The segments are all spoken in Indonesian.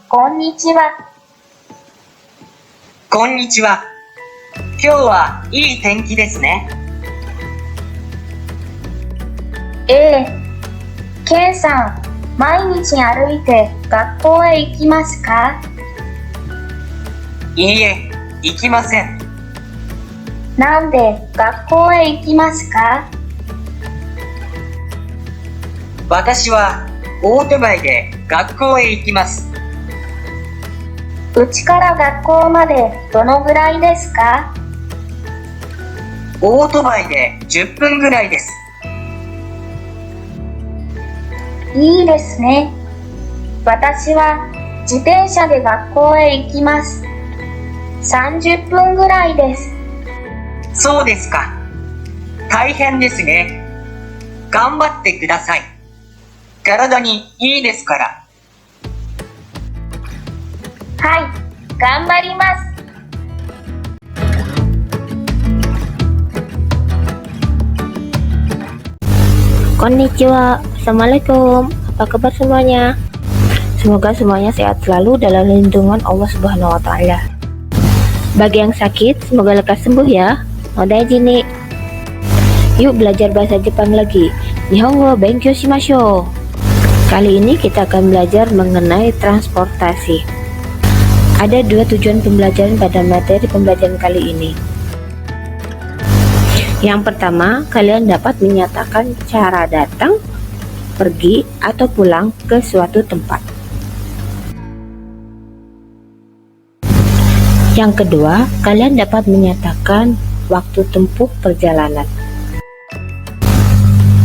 こんにちは。こんにちは。今日はいい天気ですね。ええ。ケンさん、毎日歩いて学校へ行きますか？いいえ、行きません。なんで学校へ行きますか？私はオートバイで学校へ行きます。うちから学校までどのぐらいですか？オートバイで10分ぐらいです。いいですね。私は自転車で学校へ行きます。30分ぐらいです。そうですか。大変ですね。頑張ってください。体にいいですから。はい、頑張ります。Konnichiwa, Assalamualaikum. Apa kabar semuanya? Semoga semuanya sehat selalu dalam lindungan Allah Subhanahu wa Ta'ala. Bagi yang sakit, semoga lekas sembuh ya. Odaiji ni. Yuk belajar bahasa Jepang lagi. Nihongo benkyou shimashou. Kali ini kita akan belajar mengenai transportasi. Ada dua tujuan pembelajaran pada materi pembelajaran kali ini. Yang pertama, kalian dapat menyatakan cara datang, pergi, atau pulang ke suatu tempat. Yang kedua, kalian dapat menyatakan waktu tempuh perjalanan.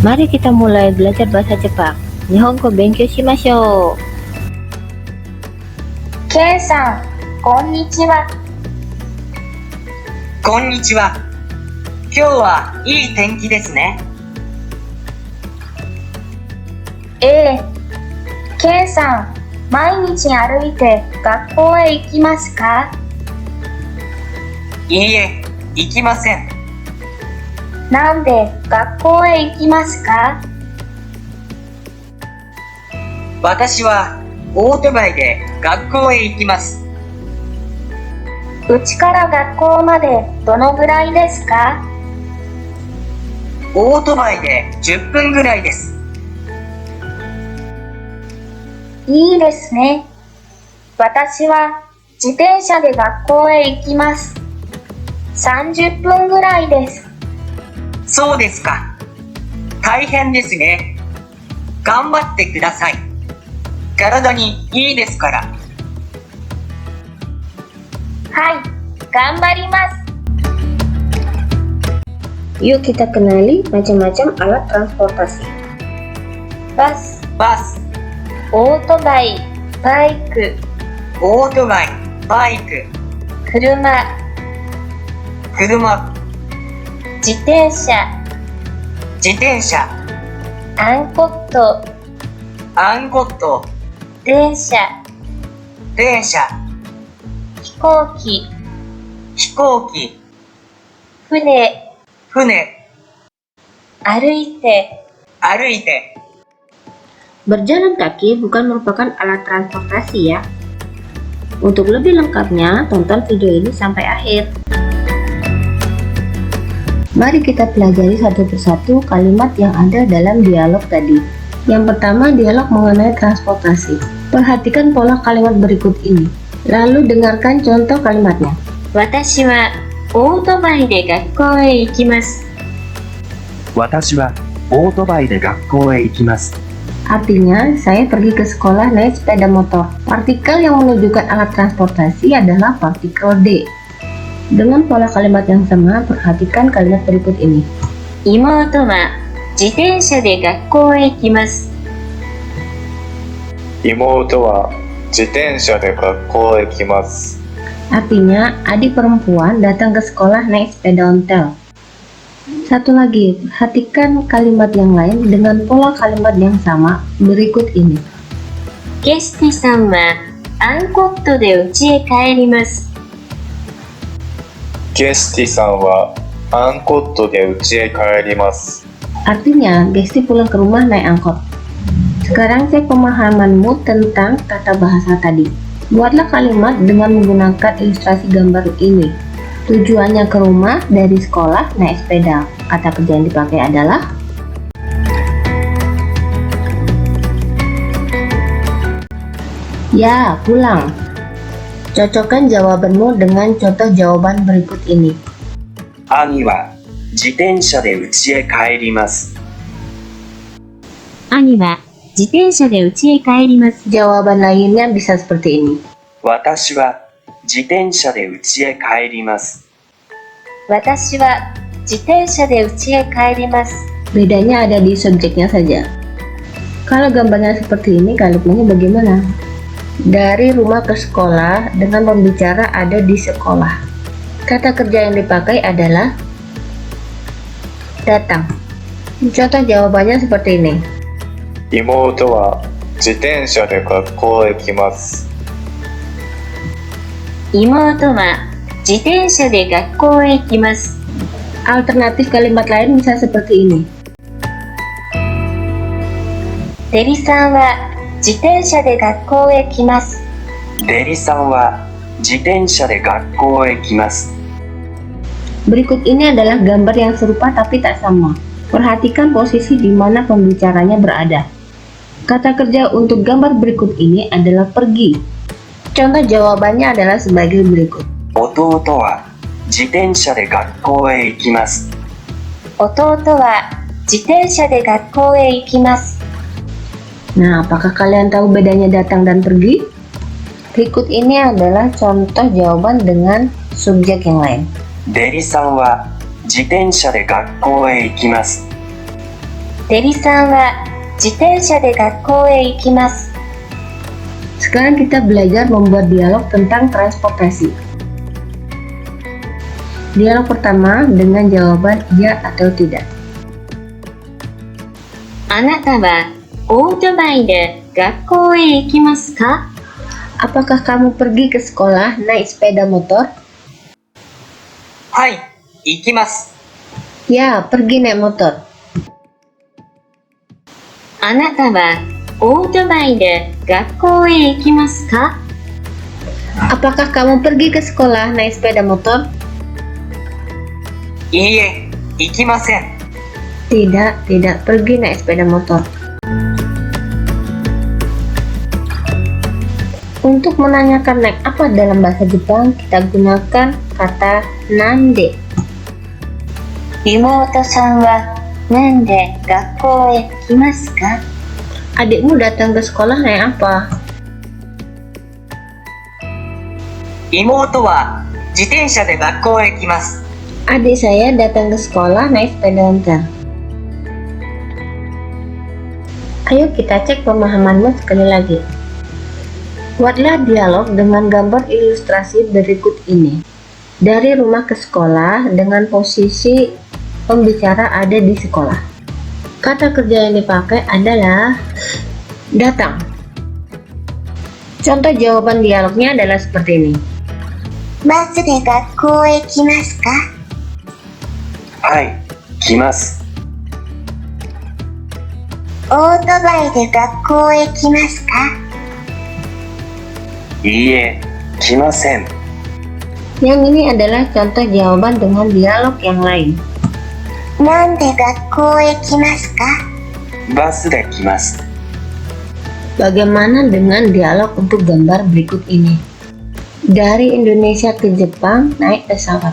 Mari kita mulai belajar bahasa Jepang. Nihongo benkyou shimashou. ケンさん、こんにちは。こんにちは。今日はいい天気ですね。ええ。ケンさん、毎日歩いて学校へ行きますか？いいえ、行きません。なんで学校へ行きますか？私はオートバイで学校へ行きます。うちから学校までどのぐらいですか？オートバイで10分ぐらいです。いいですね。私は自転車で学校へ行きます。30分ぐらいです。そうですか。大変ですね。頑張ってください。体にいいですから。はい、頑張ります。Yuk kita kenali macam-macam alat transportasi. バス、バス、オートバイ、バイク、オートバイ、バイク、車、車、自転車、自転車、アンコット、アンコット、電車、電車、飛行機、飛行機、船、船、歩いて。歩いて。Berjalan kaki bukan merupakan alat transportasi ya. Untuk lebih lengkapnya, tonton video ini sampai akhir. Mari kita pelajari satu persatu kalimat yang ada dalam dialog tadi. Yang pertama, dialog mengenai transportasi. Perhatikan pola kalimat berikut ini. Lalu dengarkan contoh kalimatnya. 私はオートバイで学校へ行きます。私はオートバイで学校へ行きます。 Artinya, saya pergi ke sekolah naik sepeda motor. Partikel yang menunjukkan alat transportasi adalah partikel D. Dengan pola kalimat yang sama, perhatikan kalimat berikut ini. 妹は自転車で学校へ行きます。妹は自転車で学校へ行きます。 Artinya, adik perempuan datang ke sekolah naik sepeda ontel. Satu lagi, perhatikan kalimat yang lain dengan pola kalimat yang sama berikut ini. ゲスティさんはアンコットで家へ帰ります。ゲスティさんはアンコットで家へ帰ります。 Artinya, Gesti pulang ke rumah naik angkot. Sekarang cek pemahamanmu tentang tata bahasa tadi. Buatlah kalimat dengan menggunakan ilustrasi gambar ini. Tujuannya ke rumah dari sekolah naik sepeda. Kata kerja yang dipakai adalah ya, pulang. Cocokkan jawabanmu dengan contoh jawaban berikut ini. 兄は自転車で家へ帰ります。兄は自転車で家へ帰ります。 Jawaban lainnya bisa seperti ini. 私は自転車で家へ帰ります。私は自転車で家へ帰ります。 Bedanya ada di subjeknya saja. Kalau gambarnya seperti ini, kalimatnya bagaimana? Dari rumah ke sekolah dengan pembicara ada di sekolah. Kata kerja yang dipakai adalah datang. Contoh jawabannya seperti ini. 妹は自転車で学校へ来ます。妹は自転車で学校へ行きます。 Alternatif kalimat lain bisa seperti ini. デリさんは自転車で学校へ来ます。デリさんは自転車で学校へ来ます。 Berikut ini adalah gambar yang serupa tapi tak sama. Perhatikan posisi di mana pembicaranya berada. Kata kerja untuk gambar berikut ini adalah pergi. Contoh jawabannya adalah sebagai berikut. 弟は自転車で学校へ行きます。弟は自転車で学校へ行きます。 Nah, apakah kalian tahu bedanya datang dan pergi? Berikut ini adalah contoh jawaban dengan subjek yang lain. デリさんは自転車で学校へ行きます。デリさんは自転車で学校へ行きます。 Sekarang kita belajar membuat dialog tentang transportasi. Dialog pertama dengan jawaban iya atau tidak. あなたはオートバイで学校へ行きますか? Apakah kamu pergi ke sekolah naik sepeda motor? はい、行きます。 Ya, pergi naik motor. あなたはオートバイで学校へ行きますか? Apakah kamu pergi ke sekolah naik sepeda motor? いいえ、行きません。 Tidak pergi naik sepeda motor. Untuk menanyakan naik apa dalam bahasa Jepang, kita gunakan kata nande. 妹さんはなんで学校へ来ますか? Adikmu datang ke sekolah naik apa? 妹は自転車で学校へ行きます。 Adik saya datang ke sekolah naik sepeda ontel. Ayo kita cek pemahamanmu sekali lagi. Buatlah dialog dengan gambar ilustrasi berikut ini. Dari rumah ke sekolah dengan posisi pembicara ada di sekolah. Kata kerja yang dipakai adalah datang. Contoh jawaban dialognya adalah seperti ini. バスで学校へ来ますか? はい、来ます。オートバイで学校へ来ますか? いいえ、来ません。 Yang ini adalah contoh jawaban dengan dialog yang lain. なんで学校へ来ますか? バスで来ます。 Bagaimana dengan dialog untuk gambar berikut ini? Dari Indonesia ke Jepang naik pesawat.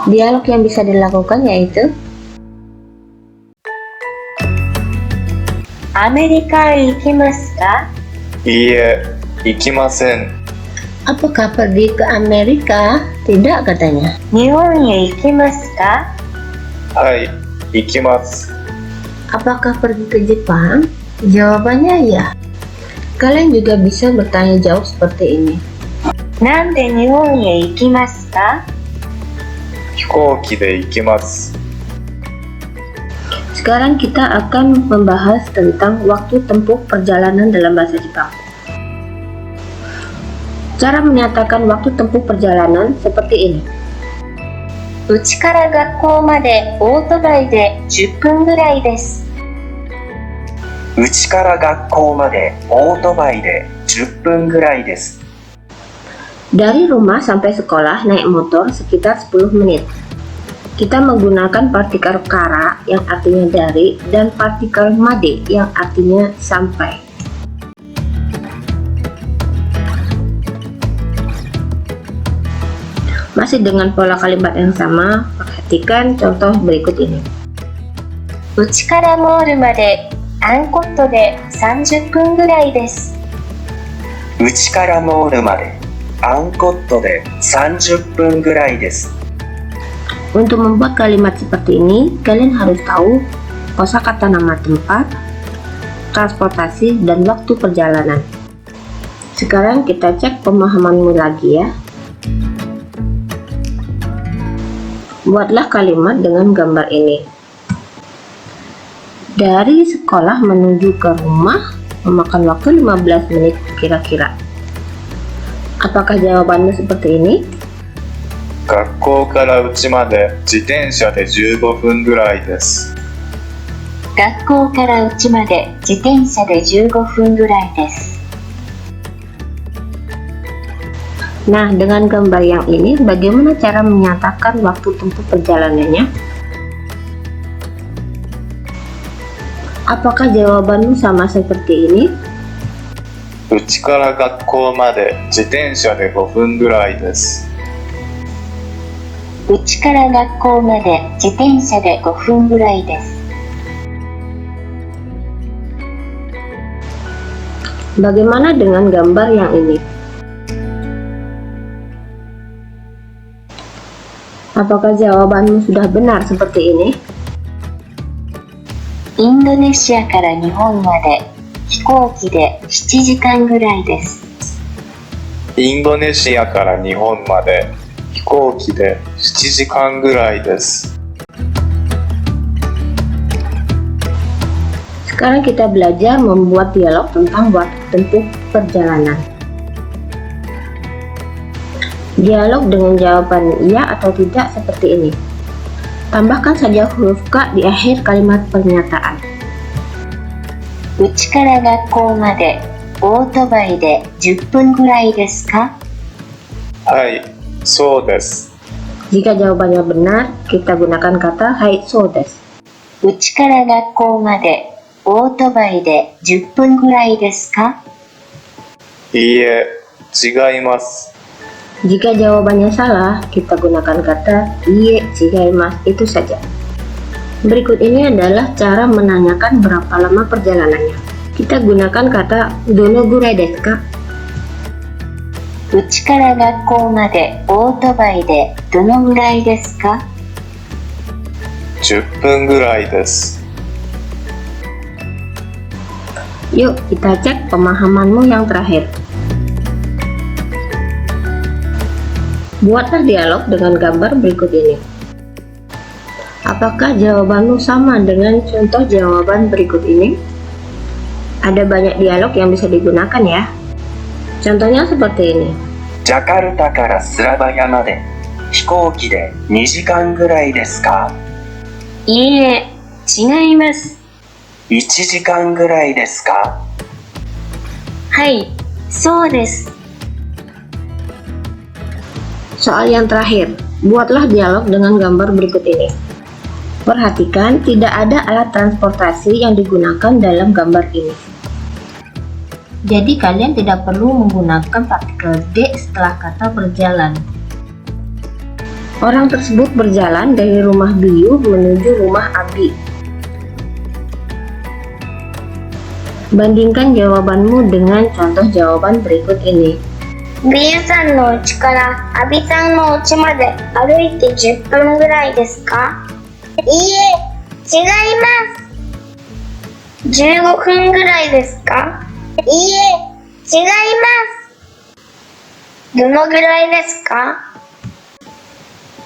Dialog yang bisa dilakukan yaitu アメリカへ行きますか? いいえ、行きません。 apakah pergi ke Amerika? Tidak katanya. 日本へ行きますか? はい、行きます。 Apakah pergi ke Jepang? Jawabannya ya. Kalian juga bisa bertanya jawab seperti ini. なんで日本へ行きますか? 飛行機で行きます。 Sekarang kita akan membahas tentang waktu tempuh perjalanan dalam bahasa Jepang. Cara menyatakan waktu tempuh perjalanan seperti ini. うちから学校までオートバイで10分ぐらいです。うちから学校までオートバイで10分ぐらいです。Dari rumah sampai sekolah naik motor sekitar 10 menit. Kita menggunakan partikel kara yang artinya dari dan partikel made yang artinya sampai. Masih dengan pola kalimat yang sama, perhatikan contoh berikut ini. うちからモールまでアンコットで30分ぐらいです。うちからモールまでアンコットで30分ぐらいです。 Untuk membuat kalimat seperti ini, kalian harus tahu kosakata nama tempat, transportasi, dan waktu perjalanan. Sekarang kita cek pemahamanmu lagi ya. Buatlah kalimat dengan gambar ini. Dari sekolah menuju ke rumah memakan waktu 15 menit kira-kira. Apakah jawabanmu seperti ini? 学校から家まで自転車で15分ぐらいです。学校から家まで自転車で15分ぐらいです。 Nah, dengan gambar yang ini, bagaimana cara menyatakan waktu tempuh perjalanannya? Apakah jawabanmu sama seperti ini? うちから学校まで自転車で5分ぐらいです。うちから学校まで自転車で5分ぐらいです。 Bagaimana dengan gambar yang ini? Apakah jawabanmu sudah benar seperti ini? インドネシアから日本まで飛行機で7時間ぐらいです。インドネシアから日本まで飛行機で7時間ぐらいです。 Sekarang kita belajar membuat dialog tentang waktu tempuh perjalanan. Dialog dengan jawaban iya atau tidak seperti ini. Tambahkan saja huruf K di akhir kalimat pernyataan. うちから学校までオートバイで10分ぐらいですか？はい、そうです。 Jika jawabannya benar, kita gunakan kata hai so desu. うちから学校までオートバイで10分ぐらいですか？いいえ、違います。 Jika jawabannya salah, kita gunakan kata iie chigaimasu, itu saja. Berikut ini adalah cara menanyakan berapa lama perjalanannya. Kita gunakan kata dono gurai desu ka? うちから学校までオートバイでどのぐらいですか？ 10分ぐらいです。 Yuk kita cek pemahamanmu yang terakhir. Buatlah dialog dengan gambar berikut ini. Apakah jawabanmu sama dengan contoh jawaban berikut ini? Ada banyak dialog yang bisa digunakan ya. Contohnya seperti ini. ジャカルタからスラバヤまで飛行機で2時間ぐらいですか？いいえ、違います。1時間ぐらいですか？はい、そうです。 Soal yang terakhir, buatlah dialog dengan gambar berikut ini. Perhatikan, tidak ada alat transportasi yang digunakan dalam gambar ini. Jadi kalian tidak perlu menggunakan partikel D setelah kata berjalan. Orang tersebut berjalan dari rumah Biyu menuju rumah Abi. Bandingkan jawabanmu dengan contoh jawaban berikut ini. ビユさんの家からアビさんの家まで歩いて10分ぐらいですか？いいえ、違います。15分ぐらいですか？いいえ、違います。どのぐらいですか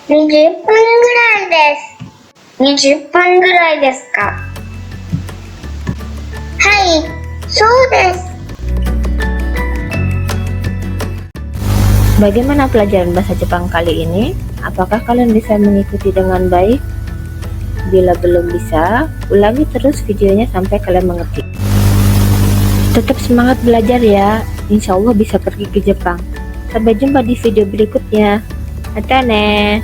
？20分ぐらいです。20分ぐらいですか？はい、そうです。 Bagaimana pelajaran bahasa Jepang kali ini? Apakah kalian bisa mengikuti dengan baik? Bila belum bisa, ulangi terus videonya sampai kalian mengerti. Tetap semangat belajar ya, insya Allah bisa pergi ke Jepang. Sampai jumpa di video berikutnya. Mata ne.